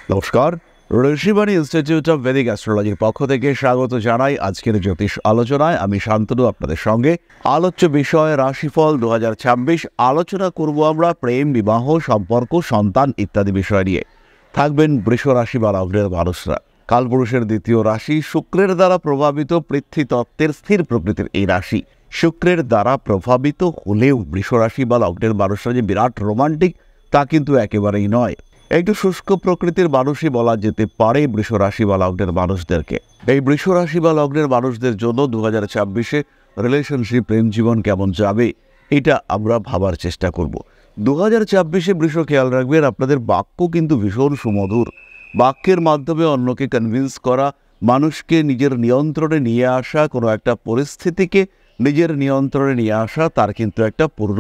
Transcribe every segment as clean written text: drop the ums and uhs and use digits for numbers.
নমস্কার, Rishibani institute of Vedic অ্যাস্ট্রোলজির পক্ষ থেকে স্বাগত জানাই আজকের জ্যোতিষ আলোচনায়। আমি শান্তনু আপনাদের সঙ্গে। আলোচ্য বিষয় রাশিফল 2026। আলোচনা করব আমরা প্রেম, বিবাহ, সম্পর্ক, সন্তান ইত্যাদি বিষয় নিয়ে। থাকবেন বৃষ রাশি বা লগ্নের মানুষরা। কালপুরুষের দ্বিতীয় রাশি, শুক্রের দ্বারা প্রভাবিত পৃথ্বীতত্ত্বের স্থির প্রকৃতির এই রাশি। শুক্রের দ্বারা প্রভাবিত হলেও বৃষ রাশি বা লগ্নের মানুষরা যে বিরাট রোমান্টিক তা কিন্তু একেবারেই নয়। একটু শুষ্ক প্রকৃতির মানুষই বলা যেতে পারে বৃষ রাশি বা লগ্নের মানুষদেরকে। এই বৃষ রাশি বা লগ্নের মানুষদের জন্য 2026-এ রিলেশনশিপ, প্রেম জীবন কেমন যাবে এটা আমরা ভাবার চেষ্টা করব। 2026-এ বৃষ খেয়াল রাখবেন, আপনাদের বাক্য কিন্তু ভীষণ সুমধুর। বাক্যের মাধ্যমে অন্যকে কনভিন্স করা, মানুষকে নিজের নিয়ন্ত্রণে নিয়ে আসা, কোনো একটা পরিস্থিতিকে নিজের নিয়ন্ত্রণে নিয়ে আসা, তার কিন্তু একটা পূর্ণ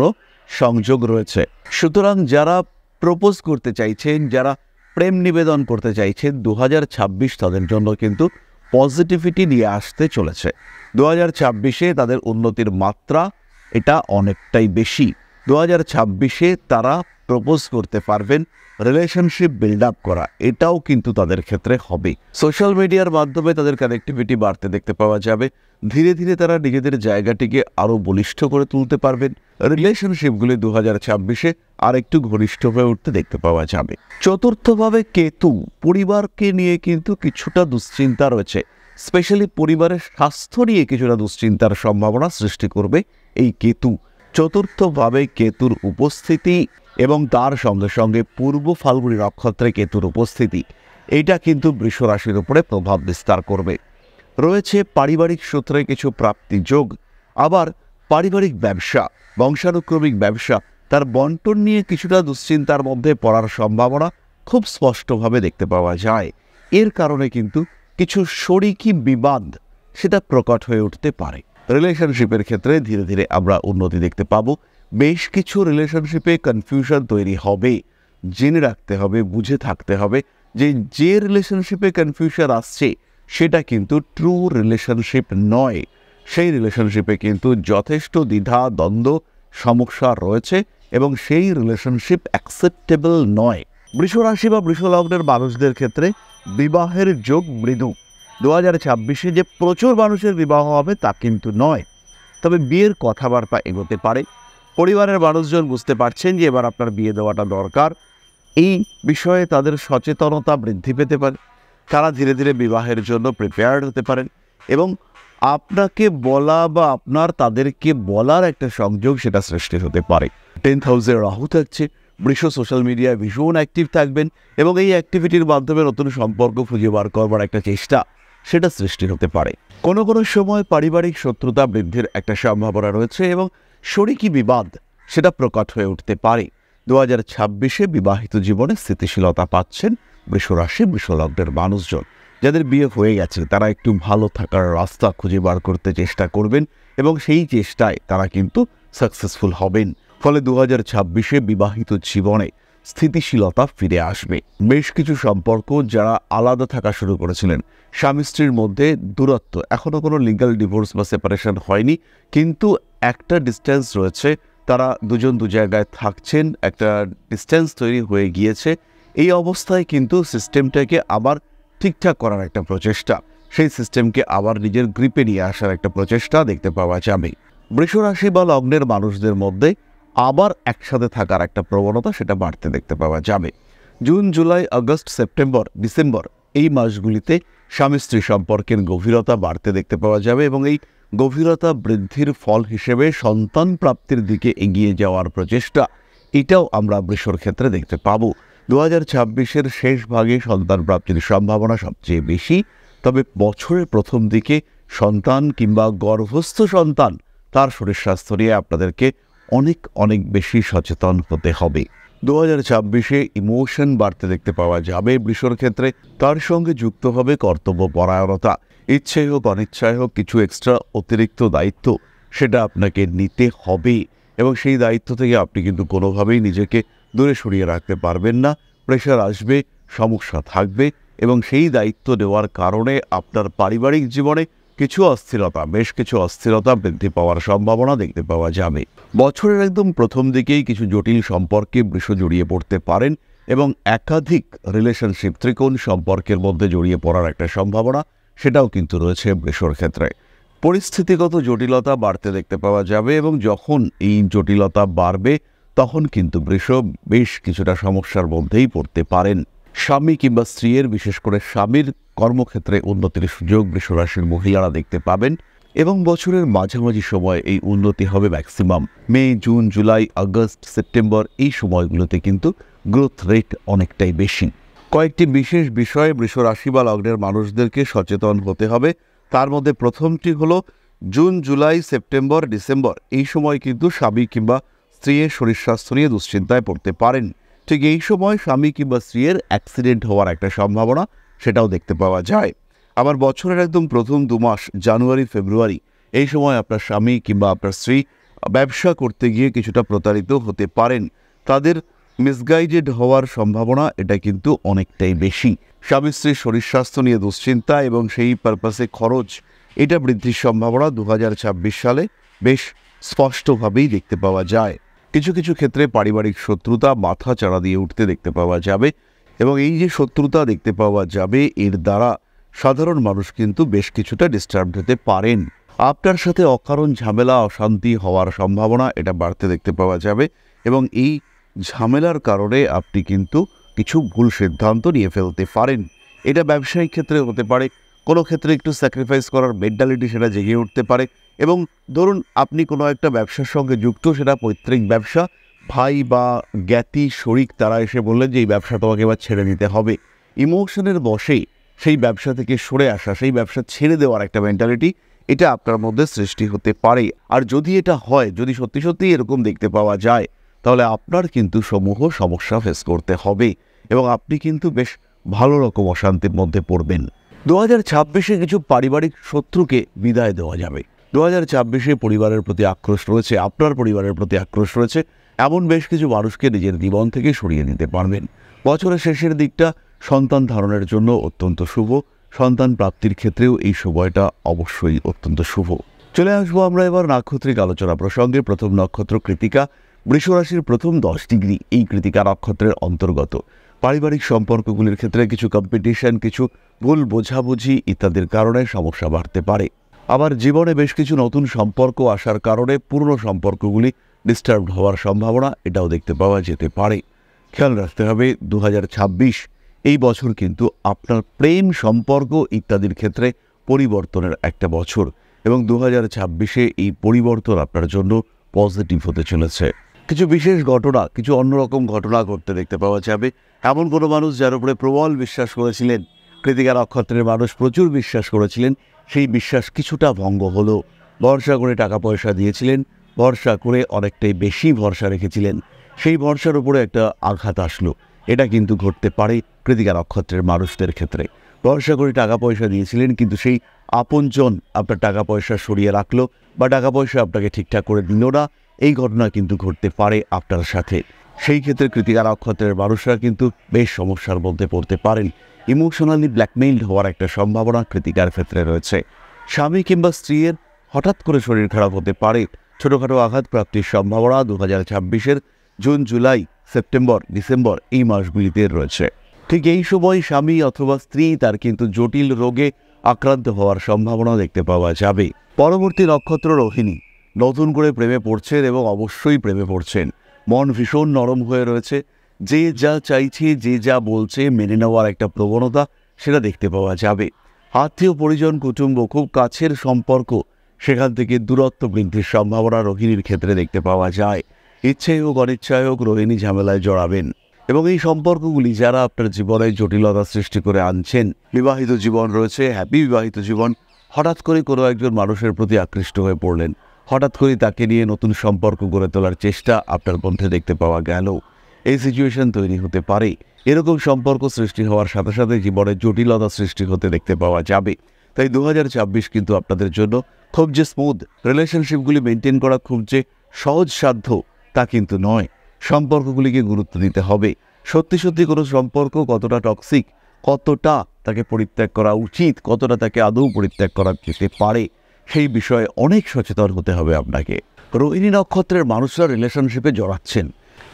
সংযোগ রয়েছে। সুতরাং যারা প্রপোজ করতে চাইছেন, যারা প্রেম নিবেদন করতে চাইছেন, 2026 তাদের জন্য কিন্তু পজিটিভিটি নিয়ে আসতে চলেছে। 2026-এ তাদের উন্নতির মাত্রা এটা অনেকটাই বেশি। 2026-এ তারা প্রপোজ করতে পারবেন, রিলেশনশিপ বিল্ড আপ করা এটাও কিন্তু তাদের ক্ষেত্রে হবে। সোশ্যাল মিডিয়ার মাধ্যমে তাদের কানেক্টিভিটি বাড়তে দেখতে পাওয়া যাবে। ধীরে ধীরে তারা নিজেদের জায়গাটিকে আরও বলিষ্ঠ করে তুলতে পারবেন। রিলেশনশিপগুলি 2026-এ আর একটু ঘনিষ্ঠ হয়ে উঠতে দেখতে পাওয়া যাবে। চতুর্থভাবে কেতু, পরিবারকে নিয়ে কিন্তু কিছুটা দুশ্চিন্তা রয়েছে। স্পেশালি পরিবারের স্বাস্থ্য নিয়ে কিছুটা দুশ্চিন্তার সম্ভাবনা সৃষ্টি করবে এই কেতু। চতুর্থভাবে কেতুর উপস্থিতি এবং তার সঙ্গে সঙ্গে পূর্ব ফাল্গুনী নক্ষত্রে কেতুর উপস্থিতি এইটা কিন্তু বৃষ রাশির উপরে প্রভাব বিস্তার করবে। রয়েছে পারিবারিক সূত্রে কিছু প্রাপ্তি যোগ, আবার পারিবারিক ব্যবসা, বংশানুক্রমিক ব্যবসা, তার বন্টন নিয়ে কিছুটা দুশ্চিন্তার মধ্যে পড়ার সম্ভাবনা খুব স্পষ্টভাবে দেখতে পাওয়া যায়। এর কারণে কিন্তু কিছু শরিকি বিবাদ সেটা প্রকট হয়ে উঠতে পারে। রিলেশনশিপের ক্ষেত্রে ধীরে ধীরে আমরা উন্নতি দেখতে পাবো। বেশ কিছু রিলেশনশিপে কনফিউশন তৈরি হবে। জেনে রাখতে হবে, বুঝে থাকতে হবে যে রিলেশনশিপে কনফিউশন আসছে সেটা কিন্তু ট্রু রিলেশনশিপ নয়। সেই রিলেশনশিপে কিন্তু যথেষ্ট দ্বিধা, দ্বন্দ্ব, সমস্যা রয়েছে এবং সেই রিলেশনশিপ অ্যাকসেপ্টেবল নয়। বৃষ রাশি বা বৃষ লগ্নের মানুষদের ক্ষেত্রে বিবাহের যোগ মৃদু। 2026-এ যে প্রচুর মানুষের বিবাহ হবে তা কিন্তু নয়, তবে বিয়ের কথাবার্তা এগোতে পারে। পরিবারের মানুষজন বুঝতে পারছেন যে এবার আপনার বিয়ে দেওয়াটা দরকার। এই বিষয়ে তাদের সচেতনতা বৃদ্ধি পেতে পারে। তারা ধীরে ধীরে বিবাহের জন্য প্রিপেয়ার্ড হতে পারেন এবং আপনাকে বলা বা আপনার তাদেরকে বলার একটা সংযোগ সেটা সৃষ্টি হতে পারে। 10th হাউসে রাহু থাকছে। বৃষ সোশ্যাল মিডিয়ায় ভীষণ অ্যাক্টিভ থাকবেন এবং এই অ্যাক্টিভিটির মাধ্যমে নতুন সম্পর্ক খুঁজে বার করবার একটা চেষ্টা সেটা সৃষ্টি হতে পারে। কোনো কোনো সময় পারিবারিক শত্রুতা বৃদ্ধির একটা সম্ভাবনা রয়েছে এবং শরিকি বিবাদ সেটা প্রকট হয়ে উঠতে পারে। 2026-এ বিবাহিত জীবনে স্থিতিশীলতা পাচ্ছেন বৃষ রাশি, বৃষ লগ্নের মানুষজন। যাদের বিয়ে হয়ে গেছে তারা একটু ভালো থাকার রাস্তা খুঁজে বার করতে চেষ্টা করবেন এবং সেই চেষ্টায় তারা কিন্তু সাকসেসফুল হবেন। ফলে 2026-এ বিবাহিত জীবনে স্থিতিশীলতা ফিরে আসবে। বেশ কিছু সম্পর্ক যারা আলাদা থাকা শুরু করেছিলেন, স্বামী স্ত্রীর মধ্যে দূরত্ব, এখনও কোনো লিগ্যাল ডিভোর্স বা সেপারেশন হয়নি, কিন্তু একটা ডিস্টেন্স রয়েছে, তারা দুজন দু জায়গায় থাকছেন, একটা ডিস্টেন্স তৈরি হয়ে গিয়েছে। এই অবস্থায় কিন্তু সিস্টেমটাকে আবার ঠিকঠাক করার একটা প্রচেষ্টা, সেই সিস্টেমকে আবার নিজের গ্রিপে নিয়ে আসার একটা প্রচেষ্টা দেখতে পাওয়া যাবে। বৃষ রাশি বা লগ্নের মানুষদের মধ্যে আবার একসাথে থাকার একটা প্রবণতা সেটা বাড়তে দেখতে পাওয়া যাবে। June, July, August, September, December এই মাসগুলিতে স্বামী স্ত্রী সম্পর্কের গভীরতা বাড়তে দেখতে পাওয়া যাবে এবং এই গভীরতা বৃদ্ধির ফল হিসেবে সন্তান প্রাপ্তির দিকে এগিয়ে যাওয়ার প্রচেষ্টা এটাও আমরা বৃষর ক্ষেত্রে দেখতে পাবো। 2026-এর শেষ ভাগে সন্তান প্রাপ্তির সম্ভাবনা সবচেয়ে বেশি, তবে বছরের প্রথম দিকে সন্তান কিংবা গর্ভস্থ সন্তান তার শরীর স্বাস্থ্য নিয়ে আপনাদেরকে অনেক অনেক বেশি সচেতন হতে হবে। 2026-এ ইমোশন বাড়তে দেখতে পাওয়া যাবে বৃষর ক্ষেত্রে। তার সঙ্গে যুক্ত হবে কর্তব্য পরায়ণতা। ইচ্ছাই হোক অনিচ্ছাই হোক কিছু এক্সট্রা অতিরিক্ত দায়িত্ব সেটা আপনাকে নিতে হবে এবং সেই দায়িত্ব থেকে আপনি কিন্তু কোনোভাবেই নিজেকে দূরে সরিয়ে রাখতে পারবেন না। প্রেশার আসবে, সমস্যা থাকবে এবং সেই দায়িত্ব নেওয়ার কারণে আপনার পারিবারিক জীবনে কিছু অস্থিরতা, বেশ কিছু অস্থিরতা বৃদ্ধি পাওয়ার সম্ভাবনা দেখতে পাওয়া যাবে। বছরের একদম প্রথম দিকেই কিছু জটিল সম্পর্কে বৃষ জড়িয়ে পড়তে পারেন এবং একাধিক রিলেশনশিপ ত্রিকোণ সম্পর্কের মধ্যে জড়িয়ে পড়ার একটা সম্ভাবনা সেটাও কিন্তু রয়েছে বৃষর ক্ষেত্রে। পরিস্থিতিগত জটিলতা বাড়তে দেখতে পাওয়া যাবে এবং যখন এই জটিলতা বাড়বে তখন কিন্তু বৃষ বেশ কিছুটা সমস্যার মধ্যেই পড়তে পারেন। স্বামী কিংবা স্ত্রীর, বিশেষ করে স্বামীর কর্মক্ষেত্রে উন্নতির সুযোগ বৃষরাশির মহিলারা দেখতে পাবেন এবং বছরের মাঝামাঝি সময় এই উন্নতি হবে ম্যাক্সিমাম মে, জুন, জুলাই, আগস্ট, সেপ্টেম্বর এই সময়গুলোতে কিন্তু গ্রোথ রেট অনেকটাই বেশি। কয়েকটি বিশেষ বিষয়ে বৃষরাশি বা লগ্নের মানুষদেরকে সচেতন হতে হবে। তার মধ্যে প্রথমটি হলো জুন, জুলাই, সেপ্টেম্বর, ডিসেম্বর এই সময় কিন্তু স্বামী কিংবা স্ত্রীর শরীর স্বাস্থ্য নিয়ে দুশ্চিন্তায় পড়তে পারেন। ঠিক এই সময় স্বামী কিংবা স্ত্রীর অ্যাক্সিডেন্ট হওয়ার একটা সম্ভাবনা সেটাও দেখতে পাওয়া যায়। আবার বছরের একদম প্রথম 2 মাস জানুয়ারি, ফেব্রুয়ারি এই সময় আপনার স্বামী কিংবা আপনার স্ত্রী ব্যবসা করতে গিয়ে কিছুটা প্রতারিত হতে পারেন। তাদের মিসগাইডেড হওয়ার সম্ভাবনা এটা কিন্তু অনেকটাই বেশি। স্বামী স্ত্রীর শরীর স্বাস্থ্য নিয়ে দুশ্চিন্তা এবং সেই পারপাসে খরচ এটা বৃদ্ধির সম্ভাবনা 2026 সালে বেশ স্পষ্টভাবেই দেখতে পাওয়া যায়। কিছু কিছু ক্ষেত্রে পারিবারিক শত্রুতা মাথা চাড়া দিয়ে উঠতে দেখতে পাওয়া যাবে এবং এই যে শত্রুতা দেখতে পাওয়া যাবে এর দ্বারা সাধারণ মানুষ কিন্তু বেশ কিছুটা ডিস্টার্ব হতে পারেন। আপনার সাথে অকারণ ঝামেলা অশান্তি হওয়ার সম্ভাবনা এটা বাড়তে দেখতে পাওয়া যাবে এবং এই ঝামেলার কারণে আপনি কিন্তু কিছু ভুল সিদ্ধান্ত নিয়ে ফেলতে পারেন। এটা ব্যবসায়িক ক্ষেত্রে হতে পারে, কোনো ক্ষেত্রে একটু স্যাক্রিফাইস করার মেন্টালিটি সেটা জেগে উঠতে পারে এবং ধরুন আপনি কোনো একটা ব্যবসার সঙ্গে যুক্ত, সেটা পৈতৃক ব্যবসা, ভাই বা জ্ঞাতি শরিক তারা এসে বললেন যে এই ব্যবসা তোমাকে এবার ছেড়ে নিতে হবে। ইমোশনের বশেই সেই ব্যবসা থেকে সরে আসা, সেই ব্যবসা ছেড়ে দেওয়ার একটা মেন্টালিটি এটা আপনার মধ্যে সৃষ্টি হতে পারে। আর যদি এটা হয়, যদি সত্যি সত্যি এরকম দেখতে পাওয়া যায়, তাহলে আপনার কিন্তু সমূহ সমস্যা ফেস করতে হবে এবং আপনি কিন্তু বেশ ভালো রকম অশান্তির মধ্যে পড়বেন। 2026-এ কিছু পারিবারিক শত্রুকে বিদায় দেওয়া যাবে। 2026-এ পরিবারের প্রতি আক্রোশ রয়েছে, আপনার পরিবারের প্রতি আক্রোশ রয়েছে, এমন বেশ কিছু মানুষকে নিজের জীবন থেকে সরিয়ে নিতে পারবেন। বছরের শেষের দিকটা সন্তান ধারণের জন্য অত্যন্ত শুভ। সন্তান প্রাপ্তির ক্ষেত্রেও এই সময়টা অবশ্যই অত্যন্ত শুভ। চলে আসবো আমরা এবার নাক্ষত্রিক আলোচনা প্রসঙ্গে। প্রথম নক্ষত্র কৃতিকা, বৃষরাশির প্রথম 10 ডিগ্রি এই কৃতিকা নক্ষত্রের অন্তর্গত। পারিবারিক সম্পর্কগুলির ক্ষেত্রে কিছু কম্পিটিশন, কিছু ভুল বোঝাবুঝি ইত্যাদির কারণে সমস্যা বাড়তে পারে। আবার জীবনে বেশ কিছু নতুন সম্পর্ক আসার কারণে পুরনো সম্পর্কগুলি ডিস্টার্ব হওয়ার সম্ভাবনা এটাও দেখতে পাওয়া যেতে পারে। খেয়াল রাখতে হবে 2026 এই বছর কিন্তু আপনার প্রেম সম্পর্ক ইত্যাদির ক্ষেত্রে পরিবর্তনের একটা বছর এবং 2026-এ এই পরিবর্তন আপনার জন্য পজিটিভ হতে চলেছে। কিছু বিশেষ ঘটনা, কিছু অন্যরকম ঘটনা ঘটতে দেখতে পাওয়া যাবে। এমন কোনো মানুষ যার উপরে প্রবল বিশ্বাস করেছিলেন, কৃতিকা নক্ষত্রের মানুষ প্রচুর বিশ্বাস করেছিলেন, সেই বিশ্বাস কিছুটা ভঙ্গ হলো। ভরসা করে টাকা পয়সা দিয়েছিলেন, ভরসা করে অনেকটাই বেশি ভরসা রেখেছিলেন, সেই ভরসার উপরে একটা আঘাত আসলো। এটা কিন্তু ঘটতে পারে কৃতিকা নক্ষত্রের মানুষদের ক্ষেত্রে। ভরসা করে টাকা পয়সা দিয়েছিলেন কিন্তু সেই আপনজন আপনার টাকা পয়সা সরিয়ে রাখলো বা টাকা পয়সা আপনাকে ঠিকঠাক করে দিল না, এই ঘটনা কিন্তু ঘটতে পারে আপনার সাথে। সেই ক্ষেত্রে কৃতিকা নক্ষত্রের মানুষরা কিন্তু বেশ সমস্যার মধ্যে পড়তে পারেন। ইমোশনালি ব্ল্যাকমেইলড হওয়ার একটা সম্ভাবনা কৃতিকার ক্ষেত্রে রয়েছে। স্বামী কিংবা স্ত্রীর হঠাৎ করে শরীর খারাপ হতে পারে। ছোটোখাটো আঘাত প্রাপ্তির সম্ভাবনা 2026-এর জুন, জুলাই, সেপ্টেম্বর, ডিসেম্বর এই মাসগুলিতে রয়েছে। ঠিক এই সময় স্বামী অথবা স্ত্রী তার কিন্তু জটিল রোগে আক্রান্ত হওয়ার সম্ভাবনা দেখতে পাওয়া যাবে। পরবর্তী নক্ষত্র রোহিণী, নতুন করে প্রেমে পড়ছেন এবং অবশ্যই প্রেমে পড়ছেন। মন ভীষণ নরম হয়ে রয়েছে, যে যা চাইছে, যে যা বলছে মেনে নেওয়ার একটা প্রবণতা সেটা দেখতে পাওয়া যাবে। আত্মীয় পরিজন, কুটুম্ব, খুব কাছের সম্পর্ক, সেখান থেকে দূরত্ব বৃদ্ধির সম্ভাবনা রোহিণীর ক্ষেত্রে দেখতে পাওয়া যায়। ইচ্ছাই হোক অনিচ্ছাই হোক রোহিণী ঝামেলায় জড়াবেন এবং এই সম্পর্কগুলি যারা আপনার জীবনে জটিলতা সৃষ্টি করে আনছেন, বিবাহিত জীবন রয়েছে, হ্যাপি বিবাহিত জীবন, হঠাৎ করে কোনো একজন মানুষের প্রতি আকৃষ্ট হয়ে পড়লেন, হঠাৎ করে তাকে নিয়ে নতুন সম্পর্ক গড়ে তোলার চেষ্টা আপনার মধ্যে দেখতে পাওয়া গেল, এই সিচুয়েশন তৈরি হতে পারে। এরকম সম্পর্ক সৃষ্টি হওয়ার সাথে সাথে জীবনে জটিলতা সৃষ্টি হতে দেখতে পাওয়া যাবে। তাই 2026 কিন্তু আপনাদের জন্য খুব যে স্মুথ রিলেশনশিপগুলি মেনটেন করা খুব যে সহজসাধ্য তা কিন্তু নয়। সম্পর্কগুলিকে গুরুত্ব দিতে হবে। সত্যি সত্যি কোনো সম্পর্ক কতটা টক্সিক, কতটা তাকে পরিত্যাগ করা উচিত, কতটা তাকে আদৌ পরিত্যাগ করা যেতে পারে, সেই বিষয়ে অনেক সচেতন হতে হবে আপনাকে। রোহিণী নক্ষত্রের মানুষরা রিলেশনশিপে জড়াচ্ছেন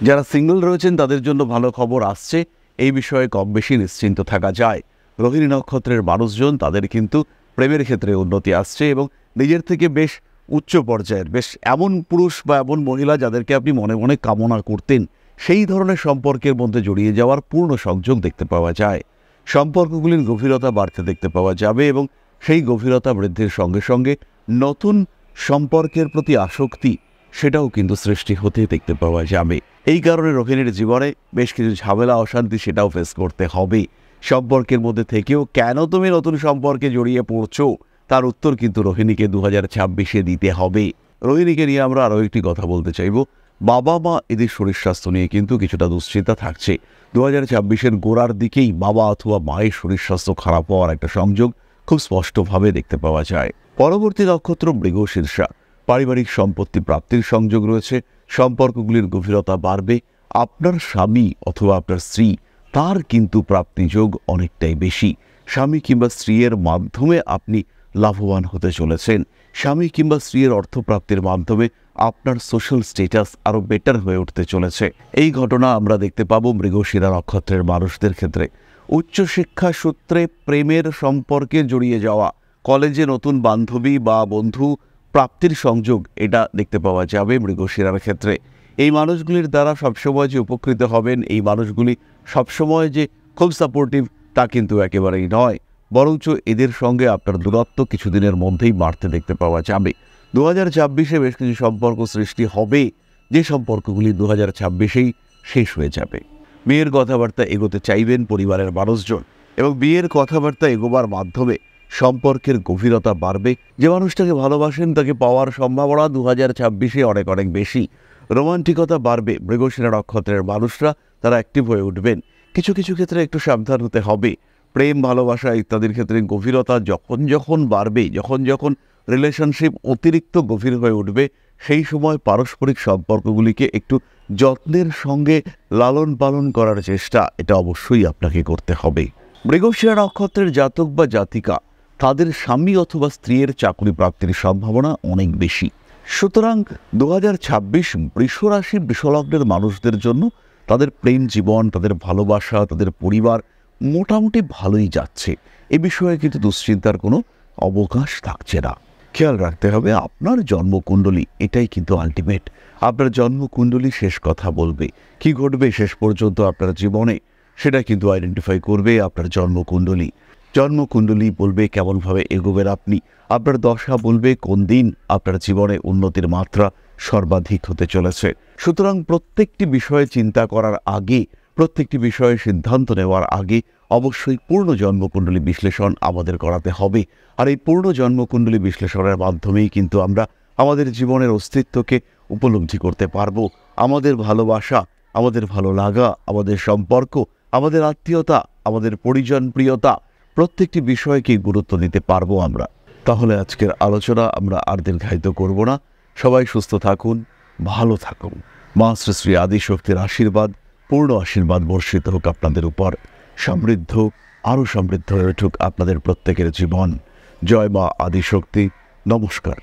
যারা সিঙ্গেল রয়েছেন তাদের জন্য ভালো খবর আসছে, এই বিষয়ে কম বেশি নিশ্চিন্ত থাকা যায়। রোহিণী নক্ষত্রের মানুষজন তাদের কিন্তু প্রেমের ক্ষেত্রে উন্নতি আসছে এবং নিজের থেকে বেশ উচ্চ পর্যায়ের বেশ এমন পুরুষ বা এমন মহিলা যাদেরকে আপনি মনে মনে কামনা করতেন, সেই ধরনের সম্পর্কের মধ্যে জড়িয়ে যাওয়ার পূর্ণ সংযোগ দেখতে পাওয়া যায়। সম্পর্কগুলির গভীরতা বাড়তে দেখতে পাওয়া যাবে এবং সেই গভীরতা বৃদ্ধির সঙ্গে সঙ্গে নতুন সম্পর্কের প্রতি আসক্তি সেটাও কিন্তু সৃষ্টি হতে দেখতে পাওয়া যাবে। এই কারণে রোহিণীর জীবনে বেশ কিছু ঝামেলা অশান্তি সেটাও ফেস করতে হবে। সম্পর্কের মধ্যে থেকেও কেন তুমি নতুন সম্পর্কে জড়িয়ে পড়ছো তার উত্তর কিন্তু রোহিণীকে 2026-এ দিতে হবে। রোহিণীকে নিয়ে আমরা আরও একটি কথা বলতে চাইব, বাবা মা এদের শরীর স্বাস্থ্য নিয়ে কিন্তু কিছুটা দুশ্চিন্তা থাকছে। 2026-এর গোড়ার দিকেই বাবা অথবা মায়ের শরীর স্বাস্থ্য খারাপ হওয়ার একটা সংযোগ খুব স্পষ্টভাবে দেখতে পাওয়া যায়। পরবর্তী নক্ষত্র মৃগশীর্ষা। পারিবারিক সম্পত্তি প্রাপ্তির সংযোগ রয়েছে, সম্পর্কগুলির গভীরতা বাড়বে। আপনার স্বামী অথবা আপনার স্ত্রী তার কিন্তু প্রাপ্তিযোগ অনেকটাই বেশি। স্বামী কিংবা স্ত্রীর মাধ্যমে আপনি লাভবান হতে চলেছেন। স্বামী কিংবা স্ত্রীর অর্থপ্রাপ্তির মাধ্যমে আপনার সোশ্যাল স্ট্যাটাস আরও বেটার হয়ে উঠতে চলেছে। এই ঘটনা আমরা দেখতে পাবো মৃগশিরা নক্ষত্রের মানুষদের ক্ষেত্রে। উচ্চশিক্ষা সূত্রে প্রেমের সম্পর্কে জড়িয়ে যাওয়া, কলেজে নতুন বান্ধবী বা বন্ধু প্রাপ্তির সংযোগ এটা দেখতে পাওয়া যাবে মৃগশিরার ক্ষেত্রে। এই মানুষগুলির দ্বারা সবসময় যে উপকৃত হবেন, এই মানুষগুলি সবসময় যে খুব সাপোর্টিভ তা কিন্তু একেবারেই নয়, বরঞ্চ এদের সঙ্গে আপনার দূরত্ব কিছুদিনের মধ্যেই বাড়তে দেখতে পাওয়া যাবে। 2026-এ বেশ কিছু সম্পর্ক সৃষ্টি হবে, যে সম্পর্কগুলি 2026-এই শেষ হয়ে যাবে। বিয়ের কথাবার্তা এগোতে চাইবেন পরিবারের মানুষজন এবং বিয়ের কথাবার্তা এগোবার মাধ্যমে সম্পর্কের গভীরতা বাড়বে। যে মানুষটাকে ভালোবাসেন তাকে পাওয়ার সম্ভাবনা 2026-এ অনেক অনেক বেশি। রোমান্টিকতা বাড়বে। মৃগশিরা নক্ষত্রের মানুষরা তারা অ্যাক্টিভ হয়ে উঠবেন। কিছু কিছু ক্ষেত্রে একটু সাবধান হতে হবে। প্রেম ভালোবাসা ইত্যাদির ক্ষেত্রে গভীরতা যখন যখন বাড়বে, যখন যখন রিলেশনশিপ অতিরিক্ত গভীর হয়ে উঠবে, সেই সময় পারস্পরিক সম্পর্কগুলিকে একটু যত্নের সঙ্গে লালন পালন করার চেষ্টা এটা অবশ্যই আপনাকে করতে হবে। মৃগশিরা নক্ষত্রের জাতক বা জাতিকা তাদের স্বামী অথবা স্ত্রীর চাকরি প্রাপ্তির সম্ভাবনা অনেক বেশি। সুতরাং 2026 বৃষরাশি বৃষলগ্নের মানুষদের জন্য তাদের প্রেম জীবন, তাদের ভালোবাসা, তাদের পরিবার মোটামুটি ভালোই যাচ্ছে। এ বিষয়ে কিন্তু দুশ্চিন্তার কোনো অবকাশ থাকছে না। খেয়াল রাখতে হবে আপনার জন্মকুণ্ডলী, এটাই কিন্তু আলটিমেট। আপনার জন্মকুণ্ডলী শেষ কথা বলবে। কি ঘটবে শেষ পর্যন্ত আপনার জীবনে সেটা কিন্তু আইডেন্টিফাই করবে আপনার জন্মকুণ্ডলী। জন্মকুণ্ডলী বলবে কেমনভাবে এগোবেন আপনি। আপনার দশা বলবে কোন দিন আপনার জীবনে উন্নতির মাত্রা সর্বাধিক হতে চলেছে। সুতরাং প্রত্যেকটি বিষয়ে চিন্তা করার আগে, প্রত্যেকটি বিষয়ে সিদ্ধান্ত নেওয়ার আগে অবশ্যই পূর্ণ জন্মকুণ্ডলী বিশ্লেষণ আমাদের করাতে হবে। আর এই পূর্ণ জন্মকুণ্ডলী বিশ্লেষণের মাধ্যমেই কিন্তু আমরা আমাদের জীবনের অস্তিত্বকে উপলব্ধি করতে পারবো। আমাদের ভালোবাসা, আমাদের ভালো লাগা, আমাদের সম্পর্ক, আমাদের আত্মীয়তা, আমাদের পরিজন প্রিয়তা প্রত্যেকটি বিষয়কে গুরুত্ব দিতে পারবো আমরা। তাহলে আজকের আলোচনা আমরা আর দীর্ঘায়িত করব না। সবাই সুস্থ থাকুন, ভালো থাকুন। মা শ্রী শ্রী আদিশক্তির আশীর্বাদ, পূর্ণ আশীর্বাদ বর্ষিত হোক আপনাদের উপর। সমৃদ্ধ, আরও সমৃদ্ধ হয়ে উঠুক আপনাদের প্রত্যেকের জীবন। জয় মা আদিশক্তি। নমস্কার।